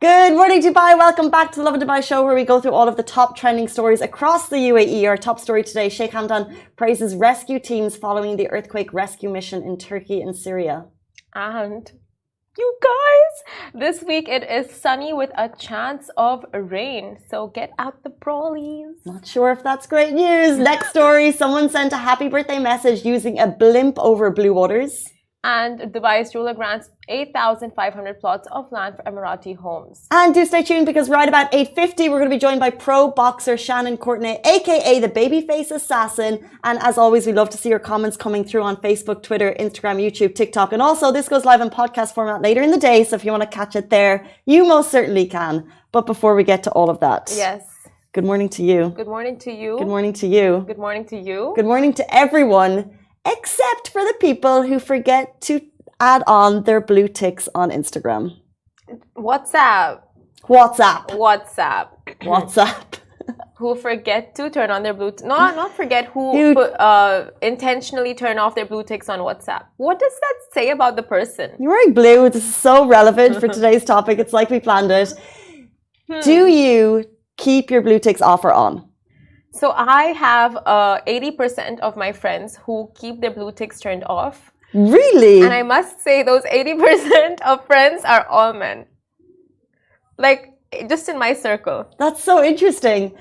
Good morning, Dubai. Welcome back to the Lovin Dubai show where we go through all of the top trending stories across the UAE. Our top story today, Sheikh Hamdan praises rescue teams following the earthquake rescue mission in Turkey and Syria. And you guys, this week it is sunny with a chance of rain. So get out the brollies. Not sure if that's great news. Next story, someone sent a happy birthday message using a blimp over blue waters. And Dubai's ruler grants 8,500 plots of land for Emirati homes. And do stay tuned because right about 8:50 we're going to be joined by pro boxer Shannon Courtenay, aka the Babyface Assassin. And as always, we love to see your comments coming through on Facebook, Twitter, Instagram, YouTube, TikTok. And also this goes live in podcast format later in the day. So if you want to catch it there, you most certainly can. But before we get to all of that. Yes. Good morning to you. Good morning to you. Good morning to you. Good morning to you. Good morning to everyone. Except for the people who forget to add on their blue ticks on Instagram. WhatsApp. Who forget to turn on their blue not forget who intentionally turn off their blue ticks on WhatsApp. What does that say about the person? You're wearing blue. This is so relevant for today's topic. It's like we planned it. Do you keep your blue ticks off or on? So I have 80% of my friends who keep their blue ticks turned off. Really? And I must say those 80% of friends are all men. Like, just in my circle. That's so interesting.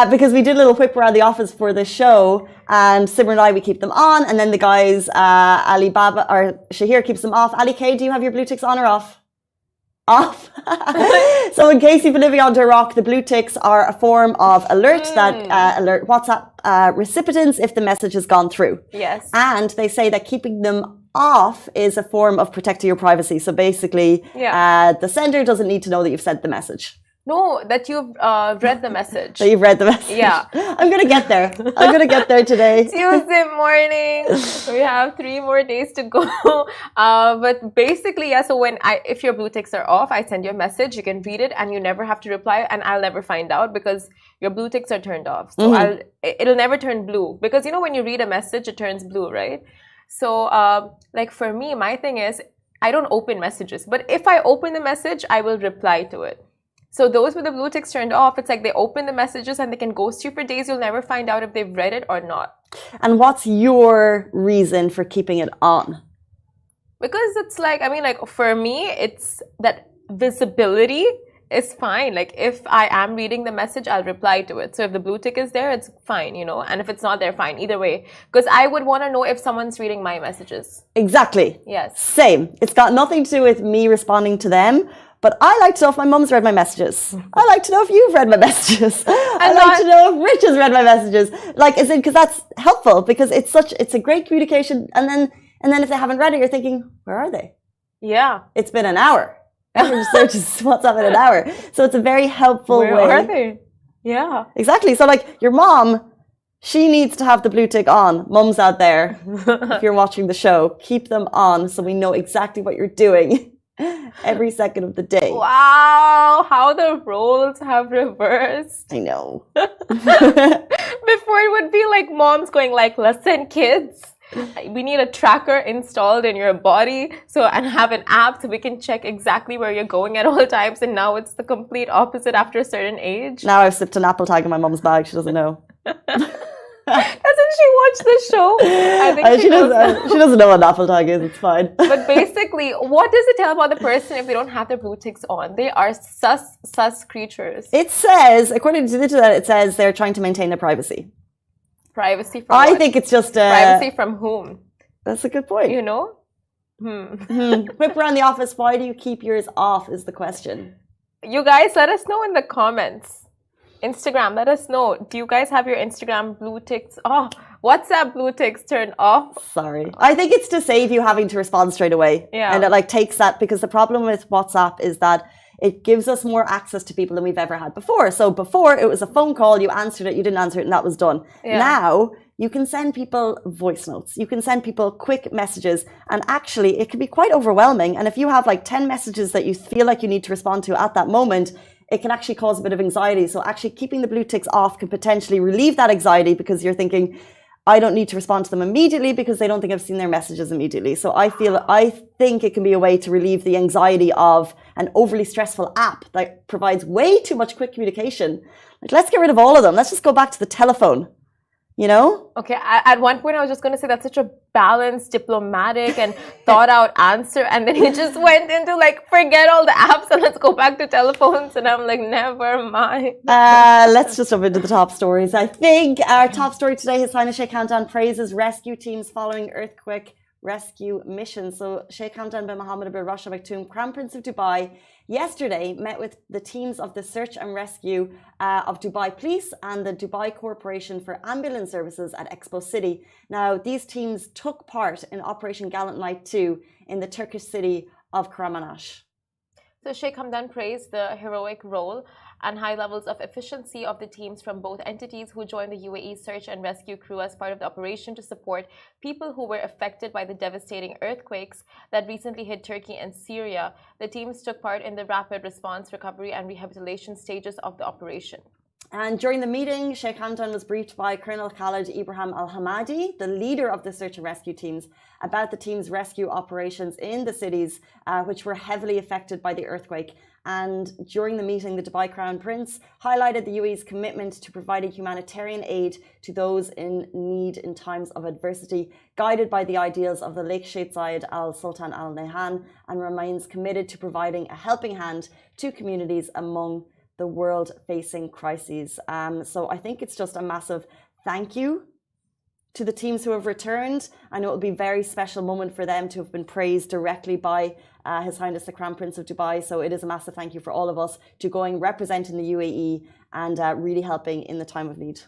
Because we did a little whip around the office for the show, and Simran and I, we keep them on, and then the guys, Ali Baba or Shahir keeps them off. Ali K, do you have your blue ticks on or off? Off. So in case you've been living under a rock, the blue ticks are a form of alert that alert WhatsApp recipients if the message has gone through. Yes. And they say that keeping them off is a form of protecting your privacy. So basically, the sender doesn't need to know that you've sent the message. No, that you've read the message. That you've read the message. Yeah. I'm going to get there. I'm going to get there today. Tuesday morning. We have 3 more days to go. But basically, yeah, so if your blue ticks are off, I send you a message, you can read it and you never have to reply and I'll never find out because your blue ticks are turned off. So it'll never turn blue because you know when you read a message, it turns blue, right? So like for me, my thing is I don't open messages, but if I open the message, I will reply to it. So those with the blue ticks turned off, it's like they open the messages and they can ghost you for days. You'll never find out if they've read it or not. And what's your reason for keeping it on? Because it's like, I mean, like for me, it's that visibility is fine. Like if I am reading the message, I'll reply to it. So if the blue tick is there, it's fine, you know. And if it's not there, fine. Either way. Because I would want to know if someone's reading my messages. Exactly. Yes. Same. It's got nothing to do with me responding to them. But I like to know if my mum's read my messages. I like to know if you've read my messages. I like to know if Rich has read my messages. Like, is it because that's helpful? Because it's a great communication. And then if they haven't read it, you're thinking, where are they? Yeah. It's been an hour. Everyone searches WhatsApp in an hour. So it's a very helpful way. Where are they? Yeah. Exactly. So like your mom, she needs to have the blue tick on. Mums out there, if you're watching the show, keep them on so we know exactly what you're doing. Every second of the day. Wow, how the roles have reversed. I know. Before it would be like moms going like, listen kids, we need a tracker installed in your body and have an app so we can check exactly where you're going at all times. And now it's the complete opposite after a certain age. Now I've slipped an Apple tag in my mom's bag. She doesn't know. Doesn't she watch the show? I think she doesn't know what an Apple tag is. It's fine. But basically, what does it tell about the person if they don't have their blue ticks on? They are sus creatures. It says, according to the internet, it says they're trying to maintain their privacy. Privacy from I what? think it's just privacy from whom? That's a good point. You know? Whip around the office. Why do you keep yours off? Is the question. You guys, let us know in the comments. Instagram, let us know. Do you guys have your Instagram blue ticks? Oh, WhatsApp blue ticks turned off? Sorry. I think it's to save you having to respond straight away. Yeah. And it like takes that, because the problem with WhatsApp is that it gives us more access to people than we've ever had before. So before it was a phone call, you answered it, you didn't answer it, and that was done. Yeah. Now you can send people voice notes. You can send people quick messages, and actually it can be quite overwhelming. And if you have like 10 messages that you feel like you need to respond to at that moment, it can actually cause a bit of anxiety. So actually keeping the blue ticks off can potentially relieve that anxiety, because you're thinking, I don't need to respond to them immediately because they don't think I've seen their messages immediately. So I think it can be a way to relieve the anxiety of an overly stressful app that provides way too much quick communication. Like, let's get rid of all of them. Let's just go back to the telephone, you know? Okay, at one point I was just going to say that's such a balanced, diplomatic, and thought out answer. And then he just went into like, forget all the apps and let's go back to telephones. And I'm like, never mind. Let's just jump into the top stories. I think our top story today, His Highness Sheikh Hamdan praises rescue teams following earthquake rescue mission. So Sheikh Hamdan bin Mohammed bin Rashid Al Maktoum, Crown Prince of Dubai, yesterday met with the teams of the search and rescue of Dubai Police and the Dubai Corporation for Ambulance Services at Expo City. Now, these teams took part in Operation Gallant Night 2 in the Turkish city of Kahramanmaraş. So Sheikh Hamdan praised the heroic role and high levels of efficiency of the teams from both entities who joined the UAE search and rescue crew as part of the operation to support people who were affected by the devastating earthquakes that recently hit Turkey and Syria. The teams took part in the rapid response, recovery and rehabilitation stages of the operation. And during the meeting, Sheikh Hamdan was briefed by Colonel Khalid Ibrahim Al-Hamadi, the leader of the search and rescue teams, about the team's rescue operations in the cities which were heavily affected by the earthquake. And during the meeting, the Dubai Crown Prince highlighted the UAE's commitment to providing humanitarian aid to those in need in times of adversity, guided by the ideals of the late Sheikh Zayed Al Sultan Al Nahyan, and remains committed to providing a helping hand to communities among the world facing crises. So I think it's just a massive thank you to the teams who have returned. I know it will be a very special moment for them to have been praised directly by His Highness the Crown Prince of Dubai. So it is a massive thank you for all of us to going representing the UAE and really helping in the time of need.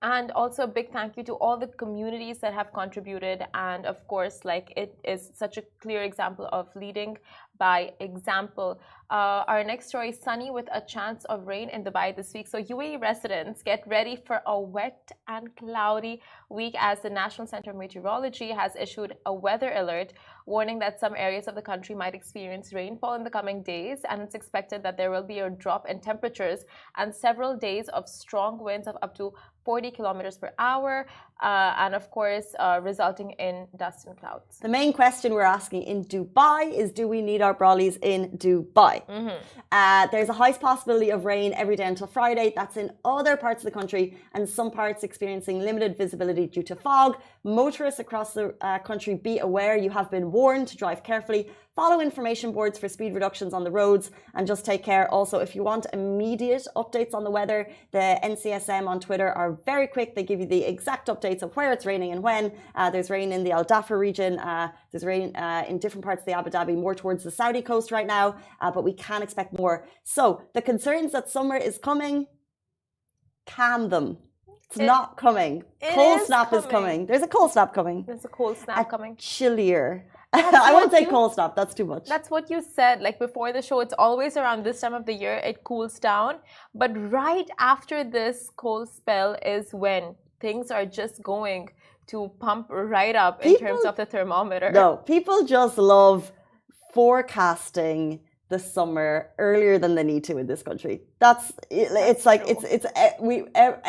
And also a big thank you to all the communities that have contributed. And of course, like, it is such a clear example of leading by example. Our next story, sunny with a chance of rain in Dubai this week. So UAE residents, get ready for a wet and cloudy week as the National Center of Meteorology has issued a weather alert warning that some areas of the country might experience rainfall in the coming days. And it's expected that there will be a drop in temperatures and several days of strong winds of up to 40 kilometers per hour, and of course, resulting in dust and clouds. The main question we're asking in Dubai is, do we need our brollies in Dubai? There's a high possibility of rain every day until Friday. That's in other parts of the country, and some parts experiencing limited visibility due to fog. Motorists across the country, be aware, you have been warned to drive carefully. Follow information boards for speed reductions on the roads, and just take care. Also, if you want immediate updates on the weather, the NCSM on Twitter are very quick. They give you the exact updates of where it's raining and when. There's rain in the Al Dhafra region. There's rain in different parts of the Abu Dhabi, more towards the Saudi coast right now, but we can expect more. So the concerns that summer is coming, calm them. It's not coming. Cold snap is coming. There's a cold snap coming. There's a cold snap coming. Chillier. I won't say cold snap, that's too much. That's what you said, like before the show. It's always around this time of the year it cools down, but right after this cold spell is when things are just going to pump right up in terms of the thermometer. No, people just love forecasting the summer earlier than they need to in this country.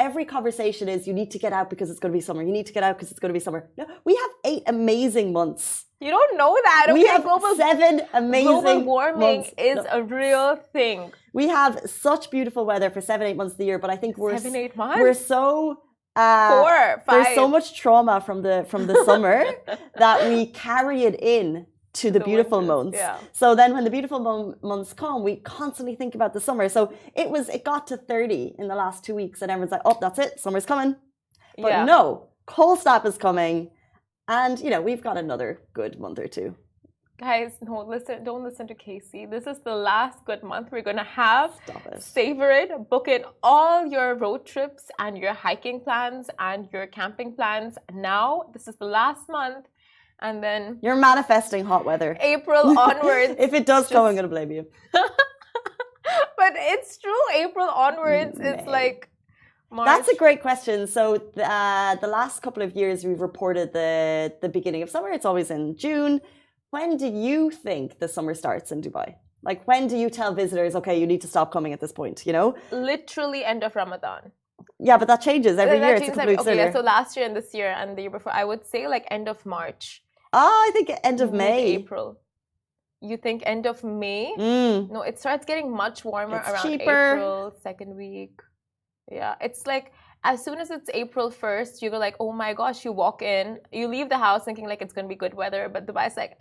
Every conversation is, you need to get out because it's going to be summer. You need to get out because it's going to be summer. No, we have 8 amazing months. You don't know that. Okay? We have 7 amazing global warming months. is a real thing. We have such beautiful weather for 7-8 months of the year, but I think we're 7-8 months. We're so 4, 5. There's so much trauma from the summer that we carry it in to the beautiful months. Yeah. So then when the beautiful months come, we constantly think about the summer. So it got to 30 in the last 2 weeks, and everyone's like, oh, that's it, summer's coming. But no, cold snap is coming. And, we've got another good month or two. Guys, don't listen to Casey. This is the last good month we're going to have. Stop it. Savor it. Book in all your road trips and your hiking plans and your camping plans. Now, this is the last month. And then you're manifesting hot weather. April onwards. If it does come, I'm going to blame you. But it's true. April onwards, it's like March. That's a great question. So the last couple of years, we've reported the beginning of summer. It's always in June. When do you think the summer starts in Dubai? Like, when do you tell visitors, okay, you need to stop coming at this point, Literally end of Ramadan. Yeah, but that changes every year. It's a couple weeks okay, earlier. yeah, so last year and this year and the year before, I would say like end of March. I think end of May. April. You think end of May? Mm. No, it starts getting much warmer It's around cheaper. April, second week. Yeah, it's like as soon as it's April 1st, you go like, oh my gosh, you walk in, you leave the house thinking like it's going to be good weather, but Dubai's like,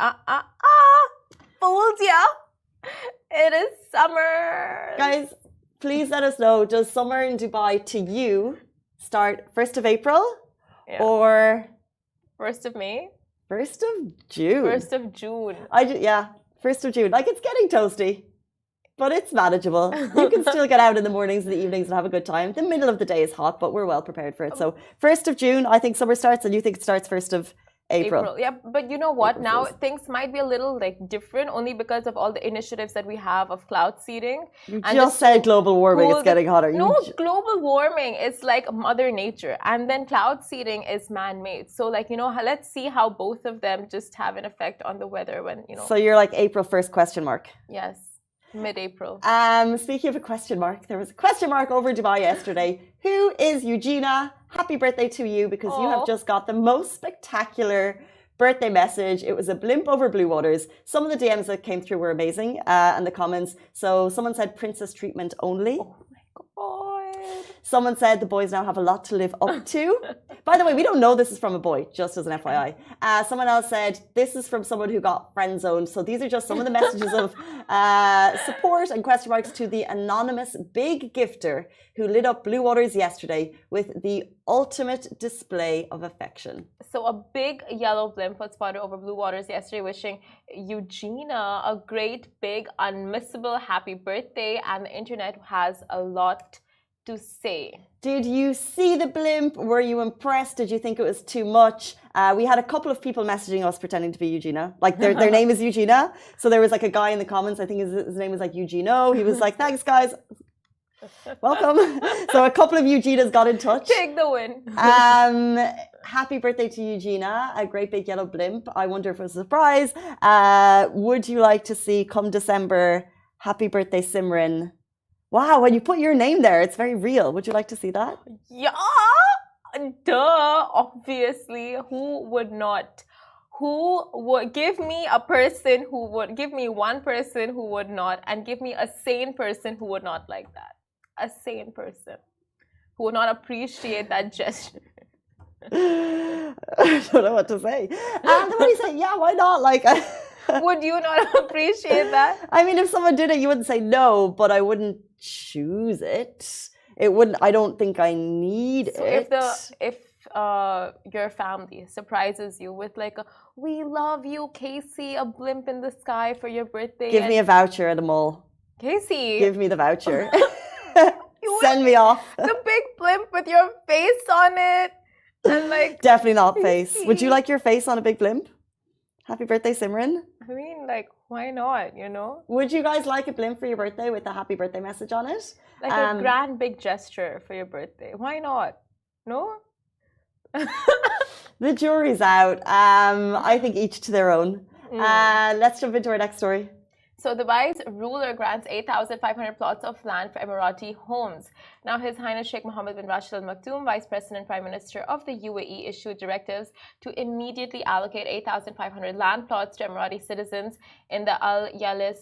fooled ya. It is summer. Guys, please let us know, does summer in Dubai to you start 1st of April or 1st of May? 1st of June. 1st of June. 1st of June. Like, it's getting toasty, but it's manageable. You can still get out in the mornings and the evenings and have a good time. The middle of the day is hot, but we're well prepared for it. So 1st of June, I think summer starts, and you think it starts 1st of April. Yeah, but you know what? April now Fools. things might be a little like different only because of all the initiatives that we have of cloud seeding. You just said global warming, it's getting hotter. No, global warming is like Mother Nature, and then cloud seeding is man-made. So like, you know, let's see how both of them just have an effect on the weather when, you know. So you're like April 1st question mark. Yes, mid-April. Speaking of a question mark, there was a question mark over Dubai yesterday. Who is Eugenia? Happy birthday to you, because you have just got the most spectacular birthday message. It was a blimp over blue waters. Some of the DMs that came through were amazing, and the comments. So someone said princess treatment only. Oh my God. Someone said the boys now have a lot to live up to. By the way, we don't know this is from a boy, just as an FYI. Someone else said this is from someone who got friend zoned. So these are just some of the messages of support and question marks to the anonymous big gifter who lit up Blue Waters yesterday with the ultimate display of affection. So a big yellow blimp was spotted over Blue Waters yesterday, wishing Eugenia a great, big, unmissable happy birthday. And the internet has a lot to say. Did you see the blimp? Were you impressed? Did you think it was too much? We had a couple of people messaging us pretending to be Eugenia. Like their name is Eugenia. So there was like a guy in the comments, I think his name was like Eugenio. He was like, thanks guys. Welcome. So a couple of Eugenias got in touch. Take the win. Happy birthday to Eugenia, a great big yellow blimp. I wonder if it was a surprise. Would you like to see come December, happy birthday Simran? Wow, when you put your name there, it's very real. Would you like to see that? Yeah, duh, obviously. Who would not? Who would give me a person who would give me one person who would not, and give me a sane person who would not like that? A sane person who would not appreciate that gesture. I don't know what to say. And somebody said, yeah, why not? Like, would you not appreciate that? I mean, if someone did it, you wouldn't say no, but I wouldn't choose it. It wouldn't. I don't think I need it. If your family surprises you with like a, we love you, Casey, a blimp in the sky for your birthday. Give me a voucher at the mall. Casey. Give me the voucher. Send me off. The big blimp with your face on it. And like definitely not face. Would you like your face on a big blimp? Happy birthday, Simran. I mean, like, why not, you know? Would you guys like a blimp for your birthday with a happy birthday message on it? Like a grand big gesture for your birthday. Why not? No? The jury's out. I think each to their own. Let's jump into our next story. So Dubai's ruler grants 8,500 plots of land for Emirati homes. Now, His Highness Sheikh Mohammed bin Rashid Al Maktoum, Vice President and Prime Minister of the UAE, issued directives to immediately allocate 8,500 land plots to Emirati citizens in the Al Yalis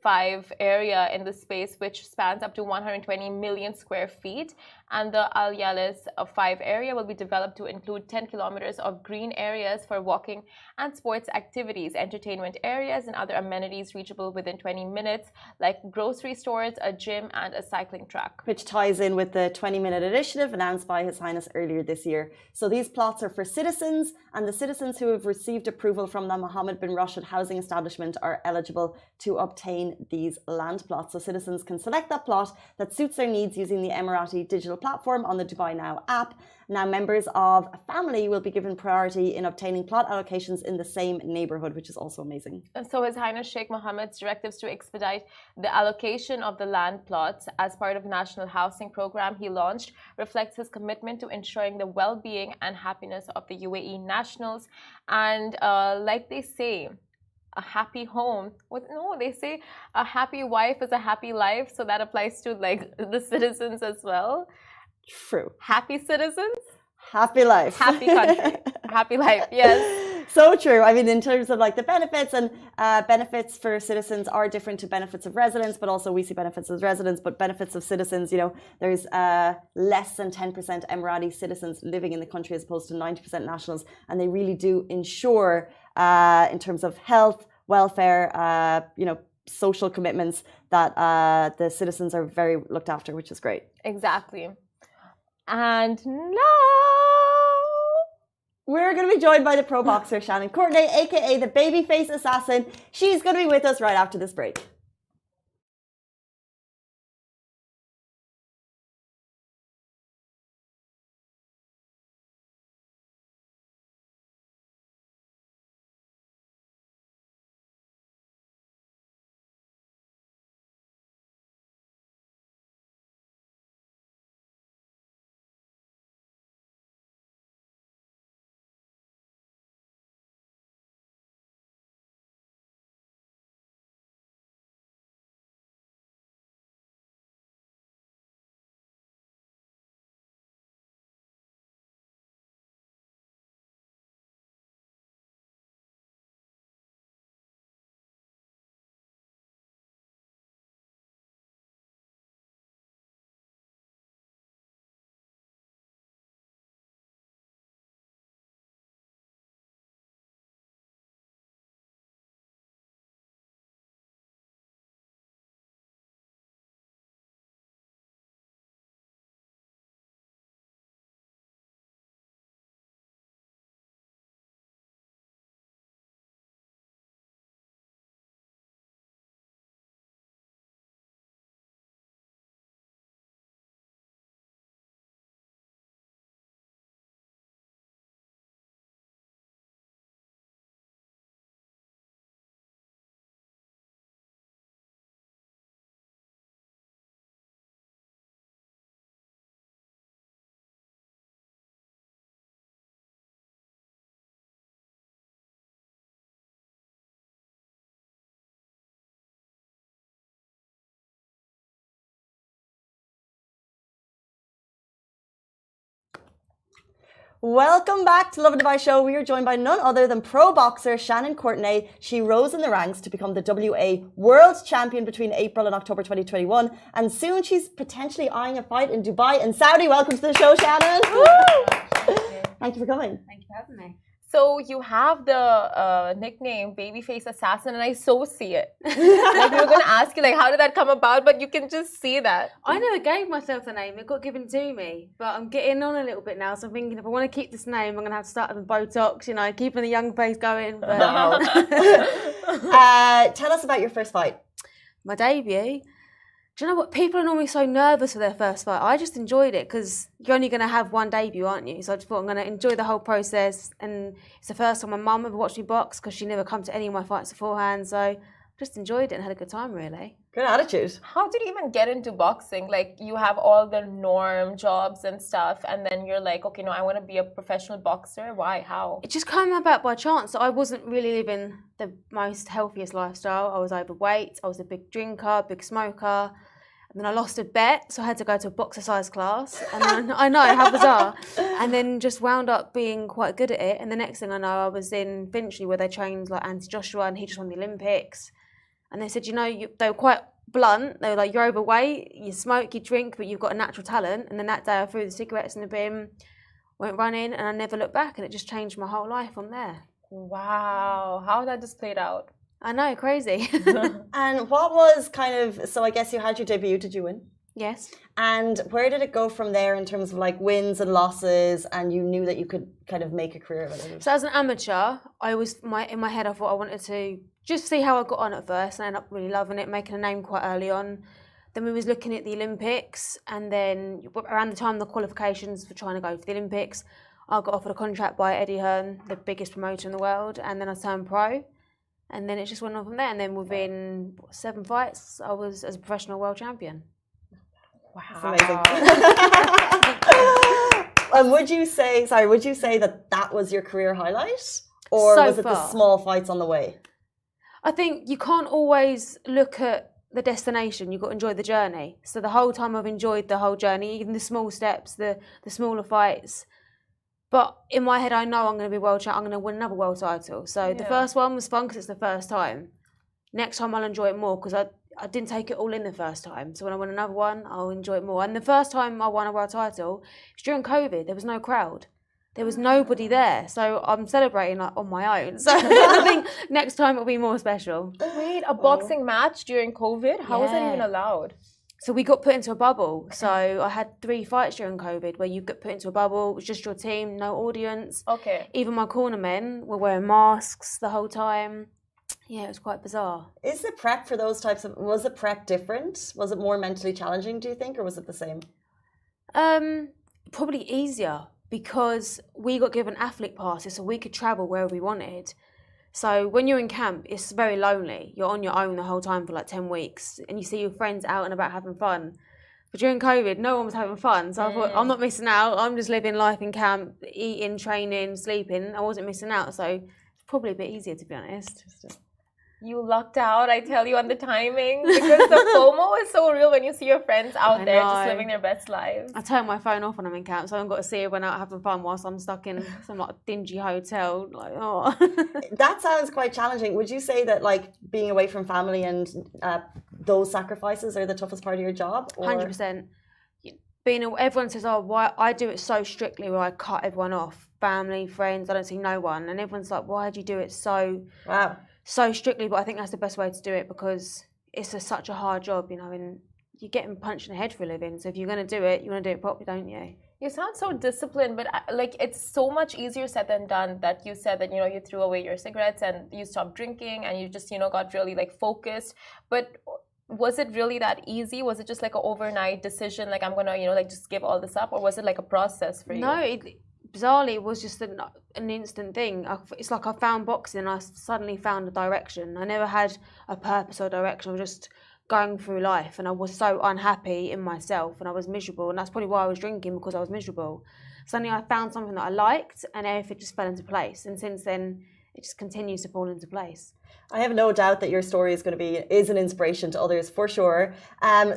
5 area in the space, which spans up to 120 million square feet. And the Al Yalis 5 area will be developed to include 10 kilometers of green areas for walking and sports activities, entertainment areas, and other amenities reachable within 20 minutes, like grocery stores, a gym, and a cycling track. Which ties in with the 20-minute initiative announced by His Highness earlier this year. So these plots are for citizens, and the citizens who have received approval from the Mohammed bin Rashid housing establishment are eligible to obtain these land plots. So citizens can select that plot that suits their needs using the Emirati digital platform on the Dubai Now app. Now, members of a family will be given priority in obtaining plot allocations in the same neighborhood, which is also amazing. So His Highness Sheikh Mohammed's directives to expedite the allocation of the land plots as part of the national housing program he launched reflects his commitment to ensuring the well-being and happiness of the UAE nationals. And like they say, a happy home. They say a happy wife is a happy life. So that applies to like the citizens as well. True. Happy citizens, Happy life. happy country. Happy life, yes. So true. I mean, in terms of like the benefits, and benefits for citizens are different to benefits of residents, but also we see benefits as residents, but benefits of citizens, you know, there's less than 10% Emirati citizens living in the country as opposed to 90% nationals. And they really do ensure in terms of health, welfare, you know, social commitments that the citizens are very looked after, which is great. Exactly. And now we're going to be joined by the pro boxer Shannon Courtney, aka the babyface assassin. She's going to be with us right after this break. Welcome back to Lovin Dubai Show. We are joined by none other than pro boxer Shannon Courtney. She rose in the ranks to become the WA World Champion between April and October 2021. And soon she's potentially eyeing a fight in Dubai and Saudi. Welcome to the show, Shannon. Thank you for coming. Thank you for having me. So you have the nickname Babyface Assassin, and I so see it. Like we were gonna ask you, like, how did that come about? But you can just see that. I never gave myself the name; it got given to me. But I'm getting on a little bit now, so I'm thinking if I want to keep this name, I'm gonna have to start with Botox, you know, keeping the young face going. But Tell us about your first fight. my debut. Do you know what? People are normally so nervous for their first fight. I just enjoyed it because you're only going to have one debut, aren't you? So I just thought I'm going to enjoy the whole process. And it's the first time my mum ever watched me box because she never come to any of my fights beforehand. So I just enjoyed it and had a good time, really. Good attitude. How did you even get into boxing? Like, you have all the norm jobs and stuff, and then you're like, okay, no, I want to be a professional boxer. Why? How? It just came about by chance. So I wasn't really living the most healthiest lifestyle. I was overweight. I was a big drinker, big smoker. And then I lost a bet, so I had to go to a boxercise class. And then, I know, how bizarre. And then just wound up being quite good at it. And the next thing I know, I was in Finchley where they trained like Anthony Joshua, and he just won the Olympics. And they said, you know, they were quite blunt. They were like, you're overweight, you smoke, you drink, but you've got a natural talent. And then that day I threw the cigarettes in the bin, went running, and I never looked back. And it just changed my whole life from there. Wow. How that just played out? I know, crazy. And what was kind of, so I guess you had your debut, did you win? Yes. And where did it go from there in terms of like wins and losses, and you knew that you could kind of make a career of it? So as an amateur, I was in my head, I thought I wanted to just see how I got on at first, and I ended up really loving it, making a name quite early on. Then we was looking at the Olympics, and then around the time of the qualifications for trying to go for the Olympics, I got offered a contract by Eddie Hearn, the biggest promoter in the world, and then I turned pro. And then it just went on from there. And then within 7 fights, I was as a professional world champion. Wow. That's amazing. And would you say that was your career highlight? Or So was it the far. small fights on the way? I think you can't always look at the destination, you've got to enjoy the journey. So the whole time I've enjoyed the whole journey, even the small steps, the smaller fights. But in my head, I know I'm going to be I'm going to win another world title. So the first one was fun because it's the first time. Next time I'll enjoy it more because I didn't take it all in the first time. So when I win another one, I'll enjoy it more. And the first time I won a world title was during COVID. There was no crowd. There was nobody there. So I'm celebrating on my own. So I think next time it'll be more special. Wait, a boxing match during COVID? How was that even allowed? So we got put into a bubble. So I had 3 fights during COVID where you get put into a bubble. It was just your team, no audience. Okay. Even my cornermen were wearing masks the whole time. Yeah, it was quite bizarre. Is the prep for those types of... Was the prep different? Was it more mentally challenging, do you think? Or was it the same? Probably easier because we got given athlete passes so we could travel wherever we wanted. So when you're in camp, it's very lonely. You're on your own the whole time for like 10 weeks and you see your friends out and about having fun. But during COVID, no one was having fun. So I thought, I'm not missing out. I'm just living life in camp, eating, training, sleeping. I wasn't missing out. So it's probably a bit easier, to be honest. You lucked out, I tell you, on the timing because the FOMO is so real when you see your friends out there just living their best lives. I turn my phone off when I'm in camp, so I haven't got to see everyone out having fun whilst I'm stuck in some like dingy hotel. Like, oh. That sounds quite challenging. Would you say that like being away from family and those sacrifices are the toughest part of your job? 100%. Everyone says, oh, why I do it so strictly where I cut everyone off, family, friends, I don't see no one, and everyone's like, why do you do it so strictly? But I think that's the best way to do it because it's such a hard job, you know, and you're getting punched in the head for a living. So if you're going to do it, you want to do it properly, don't you? You sound so disciplined, but like it's so much easier said than done. That you said that, you know, you threw away your cigarettes and you stopped drinking and you just, you know, got really like focused. But was it really that easy? Was it just like an overnight decision? Like I'm going to, you know, like just give all this up, or was it like a process for you? No, bizarrely, it was just an instant thing. It's like I found boxing and I suddenly found a direction. I never had a purpose or direction. I was just going through life and I was so unhappy in myself and I was miserable. And that's probably why I was drinking, because I was miserable. Suddenly I found something that I liked and everything just fell into place. And since then, it just continues to fall into place. I have no doubt that your story is an inspiration to others for sure.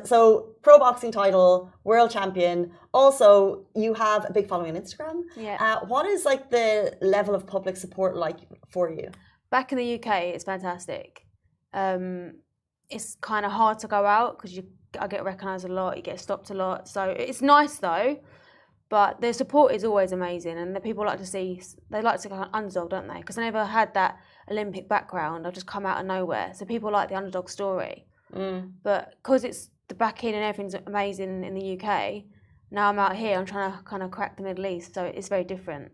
So pro boxing title, world champion. Also, you have a big following on Instagram. Yeah. What is like the level of public support like for you? Back in the UK, it's fantastic. It's kind of hard to go out because I get recognised a lot, you get stopped a lot. So it's nice though. But the support is always amazing, and the people like to see, they like to go underdog, don't they? Because I never had that Olympic background. I've just come out of nowhere. So people like the underdog story. But because it's the backing and everything's amazing in the UK, now I'm out here, I'm trying to kind of crack the Middle East. So it's very different.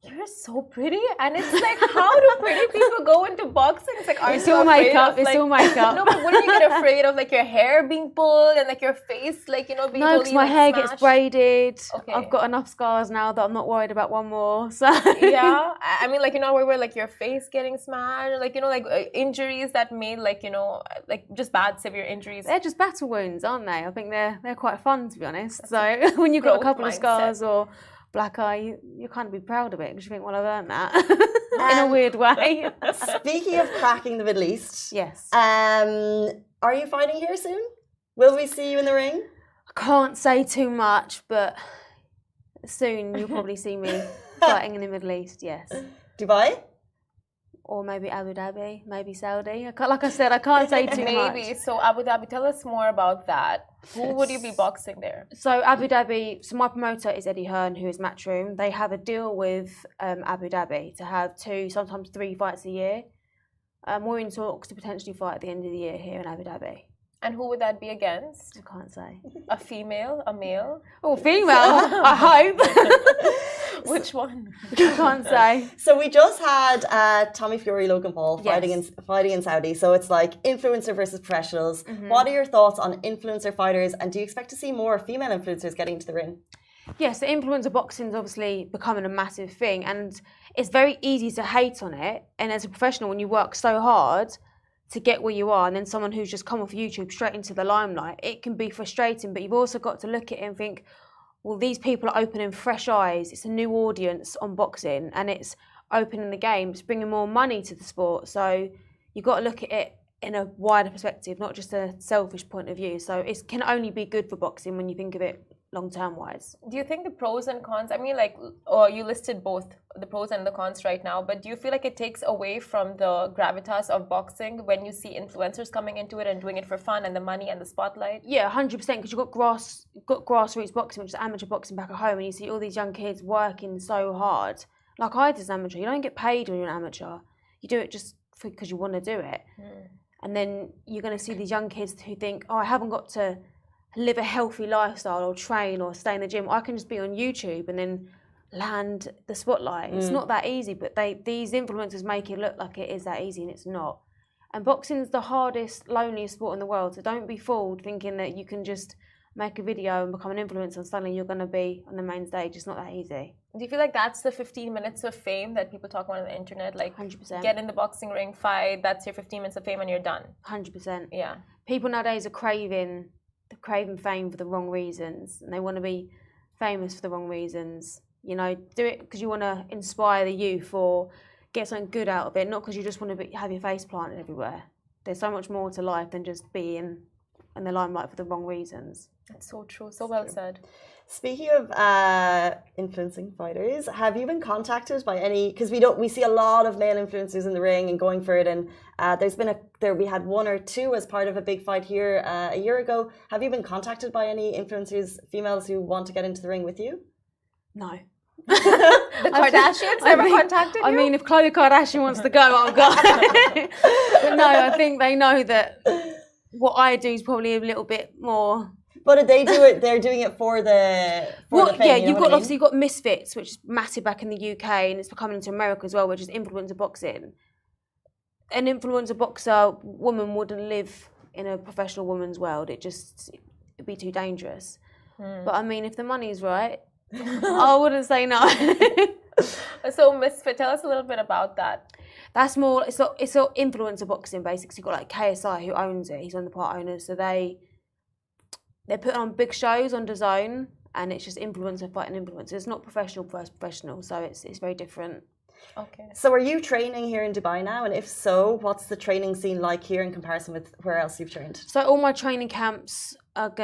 You're so pretty, and it's like, how do pretty people go into boxing? It's like, it's all makeup. It's all makeup. No, but wouldn't you get afraid of like your hair being pulled and like your face, like, you know, being no, because my hair gets braided. Okay. I've got enough scars now that I'm not worried about one more. So yeah, I mean, like, you're not worried about like your face getting smashed, like, you know, like injuries that made like, you know, like just bad severe injuries. They're just battle wounds, aren't they? I think they're quite fun, to be honest. So when you've got a couple of scars or black eye, you can't be proud of it because you think, well, I've earned that in a weird way. Speaking of cracking the Middle East, yes. Are you fighting here soon? Will we see you in the ring? I can't say too much, but soon you'll probably see me fighting in the Middle East, yes. Dubai? Or maybe Abu Dhabi, maybe Saudi. Like I said, I can't say too much. Maybe. So Abu Dhabi, tell us more about that. Who would you be boxing there? So Abu Dhabi, so my promoter is Eddie Hearn, who is Matchroom. They have a deal with Abu Dhabi to have 2, sometimes 3 fights a year. We're in talks to potentially fight at the end of the year here in Abu Dhabi. And who would that be against? I can't say. A female? A male? Oh, female, I hope. Which one? I can't say. So we just had Tommy Fury, Logan Paul fighting in Saudi. So it's like influencer versus professionals. What are your thoughts on influencer fighters, and do you expect to see more female influencers getting into the ring? Yes, the influencer boxing is obviously becoming a massive thing, and it's very easy to hate on it. And as a professional, when you work so hard to get where you are, and then someone who's just come off YouTube straight into the limelight, it can be frustrating. But you've also got to look at it and think, well, these people are opening fresh eyes. It's a new audience on boxing, and it's opening the game. It's bringing more money to the sport. So you've got to look at it in a wider perspective, not just a selfish point of view. So it can only be good for boxing when you think of it long-term wise. Do you think the pros and cons, I mean, like, or you listed both the pros and the cons right now, but do you feel like it takes away from the gravitas of boxing when you see influencers coming into it and doing it for fun and the money and the spotlight? Yeah, 100%, because you've got grassroots boxing, which is amateur boxing back at home, and you see all these young kids working so hard. Like I did as an amateur, you don't get paid when you're an amateur. You do it just because you want to do it. And then you're going to see these young kids who think, oh, I haven't got to live a healthy lifestyle or train or stay in the gym. I can just be on YouTube and then land the spotlight. It's not that easy, but these influencers make it look like it is that easy, and it's not. And boxing's the hardest, loneliest sport in the world, so don't be fooled thinking that you can just make a video and become an influencer and suddenly you're going to be on the main stage. It's not that easy. Do you feel like that's the 15 minutes of fame that people talk about on the internet? Like, 100%. Get in the boxing ring, fight, that's your 15 minutes of fame and you're done. 100%. Yeah. People nowadays are craving fame for the wrong reasons, and they want to be famous for the wrong reasons. You know, do it because you want to inspire the youth or get something good out of it, not because you just want to have your face planted everywhere. There's so much more to life than just being in the limelight for the wrong reasons. That's so true. So well said. Speaking of influencing fighters, have you been contacted by any? Because we see a lot of male influencers in the ring and going for it, and we had one or two as part of a big fight here a year ago. Have you been contacted by any influencers, females who want to get into the ring with you? No. The Kardashians never contacted you? I mean, if Khloe Kardashian wants to go, I'll go. But no, I think they know that what I do is probably a little bit more. But if they do it, they're doing it for the fame, Yeah, you know obviously you've got Misfits, which is massive back in the UK, and it's becoming into America as well, which is influencer boxing. An influencer boxer woman wouldn't live in a professional woman's world. It'd be too dangerous. But I mean, if the money's right, I wouldn't say no. So Misfit, tell us a little bit about that. That's more, it's not influencer boxing basically. You've got like KSI who owns it. He's one of the part owners. So they're putting on big shows on DAZN, and it's just influencer fighting influencers. It's not professional versus professional, so it's very different. Okay. So are you training here in Dubai now? And if so, what's the training scene like here in comparison with where else you've trained? So all my training camps are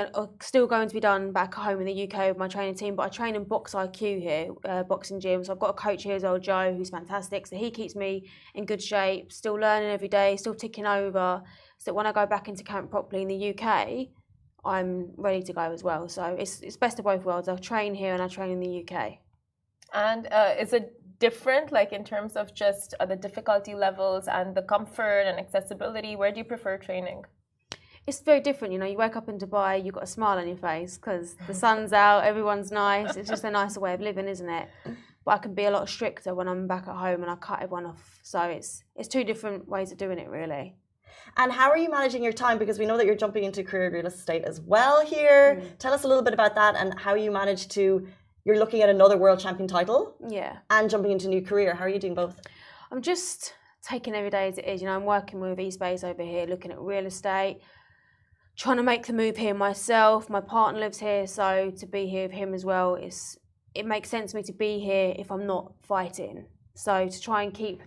still going to be done back home in the UK with my training team, but I train in Box IQ here, boxing gym. So I've got a coach here as well, Joe, who's fantastic. So he keeps me in good shape, still learning every day, still ticking over. So when I go back into camp properly in the UK, I'm ready to go as well. So it's best of both worlds. I train here and I train in the UK. And is it different, like in terms of just the difficulty levels and the comfort and accessibility? Where do you prefer training? It's very different. You know, you wake up in Dubai, you've got a smile on your face because the sun's out, everyone's nice. It's just a nicer way of living, isn't it? But I can be a lot stricter when I'm back at home and I cut everyone off. So it's two different ways of doing it, really. And how are you managing your time? Because we know that you're jumping into career real estate as well here. Tell us a little bit about that and how you manage to, you're looking at another world champion title. Yeah. And jumping into a new career. How are you doing both? I'm just taking every day as it is. You know, I'm working with eSpace over here, looking at real estate, trying to make the move here myself. My partner lives here, so to be here with him as well, it makes sense to me to be here if I'm not fighting. So to try and keep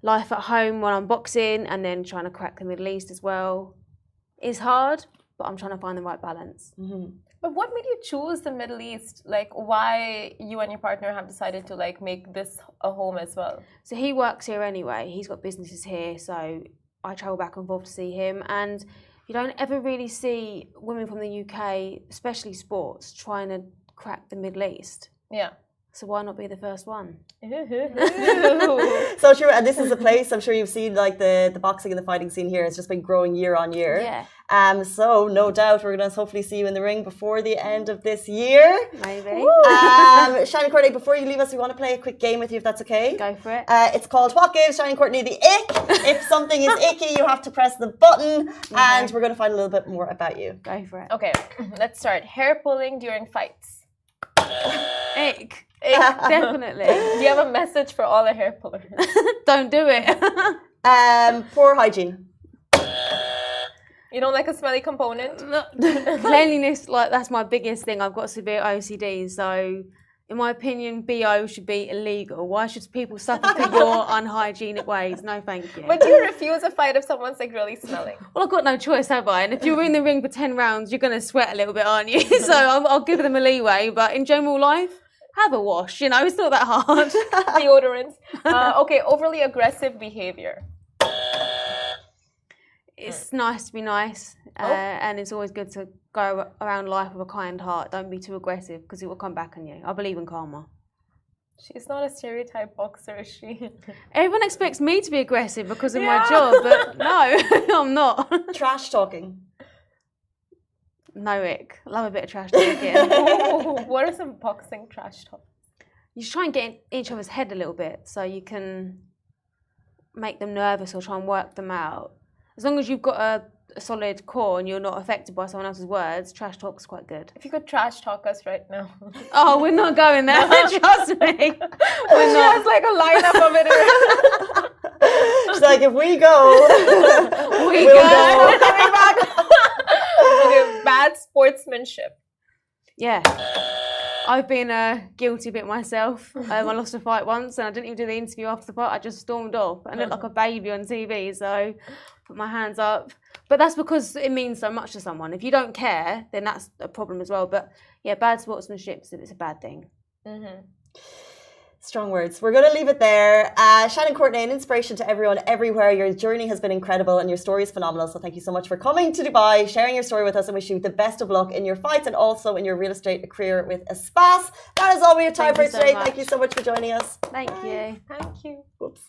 life at home when I'm boxing and then trying to crack the Middle East as well is hard, but I'm trying to find the right balance. But what made you choose the Middle East? Like, why you and your partner have decided to like make this a home as well? So he works here anyway. He's got businesses here, so I travel back and forth to see him. And you don't ever really see women from the UK, especially sports, trying to crack the Middle East. Yeah. So why not be the first one? So true, and this is a place I'm sure you've seen, like the boxing and the fighting scene here has just been growing year on year. Yeah. So no doubt we're going to hopefully see you in the ring before the end of this year. Maybe. Shiny Courtney, before you leave us, we want to play a quick game with you if that's okay. Go for it. It's called What Gives Shiny Courtney the Ick. If something is icky, you have to press the button, and we're going to find a little bit more about you. Go for it. Okay, let's start. Hair pulling during fights. Ick. Definitely. Do you have a message for all the hair pullers? Don't do it. Poor hygiene. You don't like a smelly component? Cleanliness, like that's my biggest thing. I've got severe OCD, so in my opinion, BO should be illegal. Why should people suffer for your unhygienic ways? No, thank you. But do you refuse a fight if someone's like really smelling? Well, I've got no choice, have I? And if you're in the ring for 10 rounds, you're going to sweat a little bit, aren't you? So I'll give them a leeway. But in general life, have a wash. You know, it's not that hard. Deodorants. Okay, overly aggressive behavior. It's nice to be nice. And it's always good to go around life with a kind heart. Don't be too aggressive because it will come back on you. I believe in karma. She's not a stereotype boxer, is she? Everyone expects me to be aggressive because of my job, but no, I'm not. Trash talking. No, Rick. Love a bit of trash talking. Ooh, what are some boxing trash talk? You should try and get in each other's head a little bit so you can make them nervous or try and work them out. As long as you've got a solid core and you're not affected by someone else's words, trash talk's quite good. If you could trash talk us right now. Oh, we're not going there. Trust me. She has like a lineup of it. She's like, if we go, We we'll go. go. Coming back. Okay, bad sportsmanship. Yeah. I've been guilty of it myself. I lost a fight once and I didn't even do the interview after the fight. I just stormed off. I looked like a baby on TV, so put my hands up. But that's because it means so much to someone. If you don't care, then that's a problem as well. But yeah, bad sportsmanship, it's a bad thing. Mm-hmm. Strong words. We're going to leave it there. Shannon Courtney, an inspiration to everyone everywhere. Your journey has been incredible and your story is phenomenal. So thank you so much for coming to Dubai, sharing your story with us, and wish you the best of luck in your fights and also in your real estate career with Espas. That is all we have time for today. Thank you so much for joining us. Thank you. Thank you. Whoops.